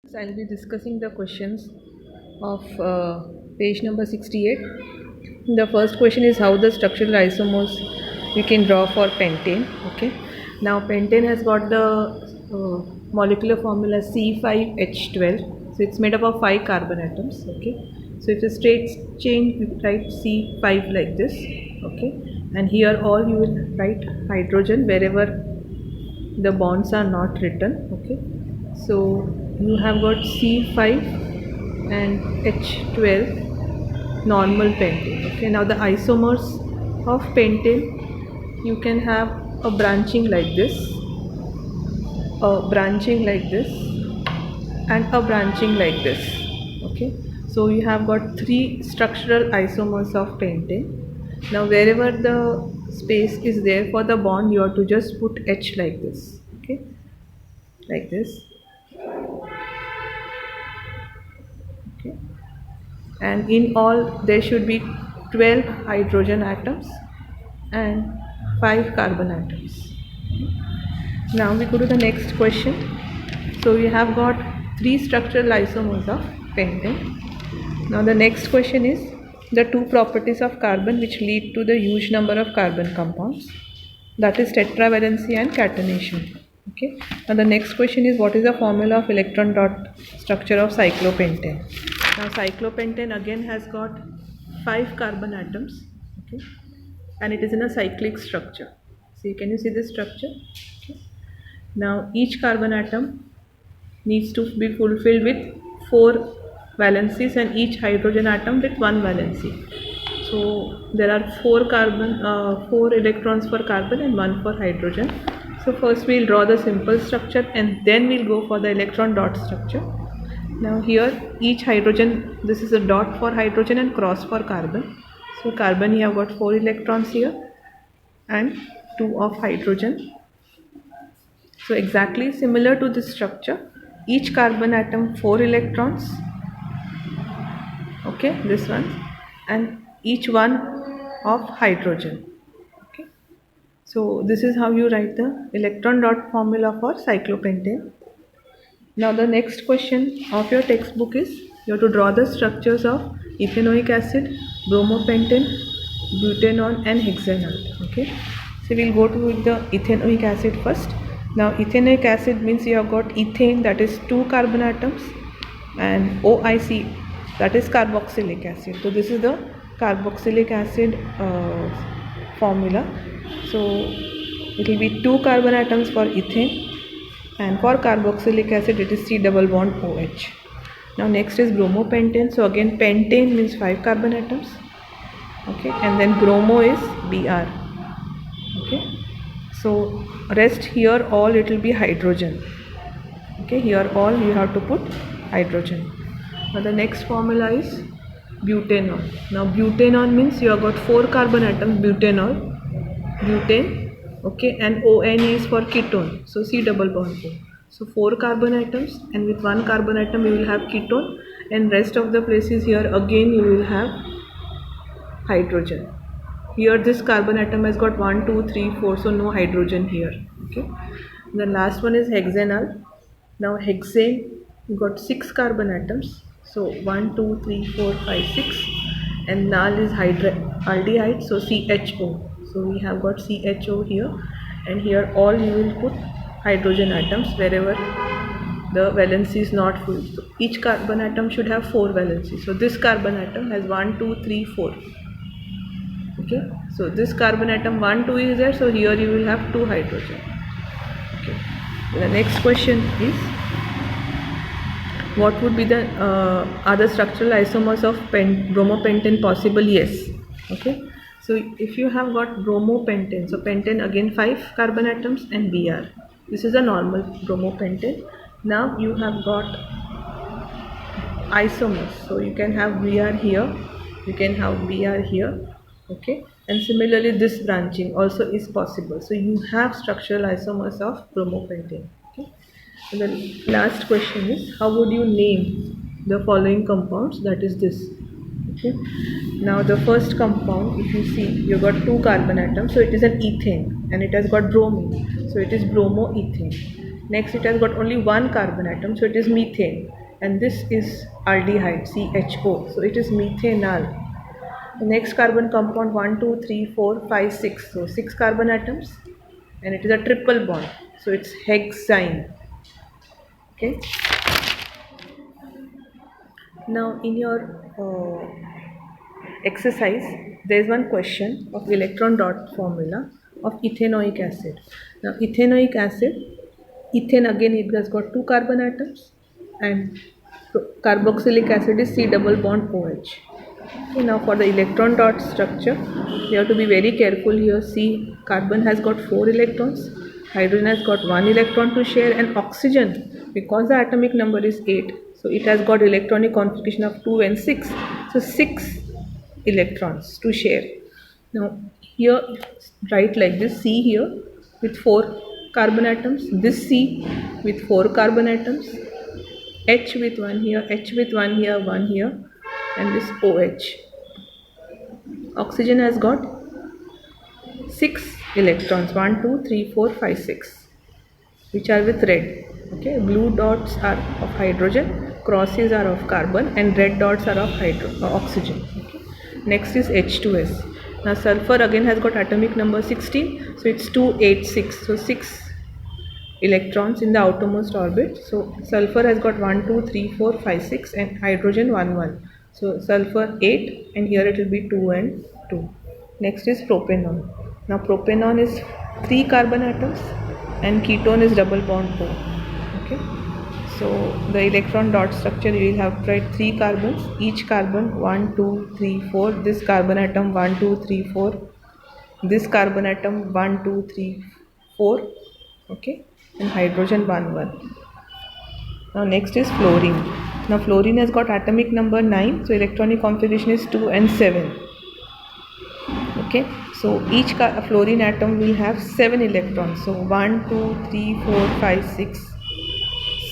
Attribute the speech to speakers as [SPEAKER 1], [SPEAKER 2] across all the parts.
[SPEAKER 1] So I'll be discussing the questions of page number 68. The first question is how the structural isomers we can draw for pentane. Okay. Now pentane has got the molecular formula C5H12. So it's made up of 5 carbon atoms. Okay. So if it's a straight chain, you write C5 like this. Okay. And here all you will write hydrogen wherever the bonds are not written. Okay, so you have got C5 and H12 normal pentane. Okay, now the isomers of pentane, you can have a branching like this, a branching like this, and a branching like this. Okay, so you have got 3 structural isomers of pentane. Now wherever the space is there for the bond, you have to just put H like this. Okay, like this. Okay, and in all there should be 12 hydrogen atoms and 5 carbon atoms. Now we go to the next question. So we have got 3 structural isomers of pentane. Now the next question is the 2 properties of carbon which lead to the huge number of carbon compounds, that is tetravalency and catenation. Okay. Now the next question is what is the formula of electron dot structure of cyclopentane. Now cyclopentane again has got 5 carbon atoms. Okay, and it is in a cyclic structure. See, can you see this structure? Okay. Now each carbon atom needs to be fulfilled with 4 valencies and each hydrogen atom with 1 valency. So there are 4 electrons for carbon and 1 for hydrogen. So first we'll draw the simple structure and then we'll go for the electron dot structure. Now here each hydrogen, this is a dot for hydrogen and cross for carbon. So carbon, you have got 4 electrons here and 2 of hydrogen. So exactly similar to this structure, each carbon atom 4 electrons. Okay, this one, and each one of hydrogen. Okay, so this is how you write the electron dot formula for cyclopentane. Now the next question of your textbook is you have to draw the structures of ethanoic acid, bromopentane, butanol and hexanal. Okay, so we'll go to the ethanoic acid first. Now ethanoic acid means you have got ethane, that is 2 carbon atoms, and OIC, that is carboxylic acid. So this is the carboxylic acid formula. So it will be 2 carbon atoms for ethane, and for carboxylic acid it is C double bond OH. Now next is bromopentane. So again pentane means 5 carbon atoms. Okay, and then bromo is Br. Okay, so rest here all it will be hydrogen. Okay, here all you have to put hydrogen. Now the next formula is butanol. Now butanol means you have got 4 carbon atoms, butanol, butane. Okay, and ON is for ketone, so C double bond O. So 4 carbon atoms, and with 1 carbon atom you will have ketone, and rest of the places here again you will have hydrogen. Here this carbon atom has got 1, 2, 3, 4, so no hydrogen here. Okay, the last one is hexanal. Now hexane, you got 6 carbon atoms, so 1, 2, 3, 4, 5, 6, and nal is aldehyde, so CHO. So we have got CHO here, and here all you will put hydrogen atoms wherever the valency is not full. So each carbon atom should have 4 valencies. So this carbon atom has 1, 2, 3, 4. Okay, so this carbon atom 1, 2 is there, so here you will have 2 hydrogen. Okay, the next question is what would be the other structural isomers of bromopentane possible? Yes. Okay, so if you have got bromopentane, so pentane again 5 carbon atoms and Br. This is a normal bromopentane. Now you have got isomers, so you can have Br here, you can have Br here. Okay, and similarly this branching also is possible. So you have structural isomers of bromopentane. Okay, and the last question is how would you name the following compounds, that is this. Okay, now the first compound, if you see, you got 2 carbon atoms, so it is an ethane and it has got bromine, so it is bromoethane. Next, it has got only one carbon atom, so it is methane. And this is aldehyde, CHO, so it is methanal. The next carbon compound 1, 2, 3, 4, 5, 6. So 6 carbon atoms, and it is a triple bond. So it's hexyne. Okay. Now in your exercise, there is one question of electron dot formula of ethanoic acid. Now ethanoic acid, ethane again it has got 2 carbon atoms, and carboxylic acid is C double bond OH. Okay, now for the electron dot structure, you have to be very careful here. See, carbon has got 4 electrons, hydrogen has got 1 electron to share, and oxygen, because the atomic number is 8, so it has got electronic configuration of 2 and 6. So 6 electrons to share. Now here write like this: C here with 4 carbon atoms, this C with 4 carbon atoms, H with 1 here, H with 1 here, 1 here, and this OH. Oxygen has got 6 electrons, 1, 2, 3, 4, 5, 6, which are with red. Okay, blue dots are of hydrogen, crosses are of carbon, and red dots are of oxygen. Okay. Next is H2S. Now sulfur again has got atomic number 16, so it's 286. So 6 electrons in the outermost orbit. So sulfur has got 1, 2, 3, 4, 5, 6, and hydrogen 1, 1. So sulfur 8, and here it will be 2 and 2. Next is propanol. Now propanol is 3 carbon atoms, and ketone is double bond O. Okay. So the electron dot structure, you will have to write 3 carbons, each carbon 1, 2, 3, 4, this carbon atom 1, 2, 3, 4, this carbon atom 1, 2, 3, 4, okay, and hydrogen 1, 1. Now next is fluorine. Now fluorine has got atomic number 9, so electronic configuration is 2 and 7. Okay, so each fluorine atom will have 7 electrons. So 1, 2, 3, 4, 5, 6,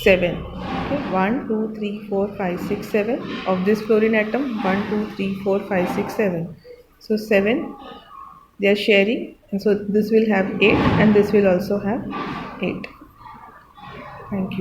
[SPEAKER 1] 7. Okay, 1, 2, 3, 4, 5, 6, 7 of this fluorine atom. 1, 2, 3, 4, 5, 6, 7. So 7 they are sharing, and so this will have 8, and this will also have 8. Thank you.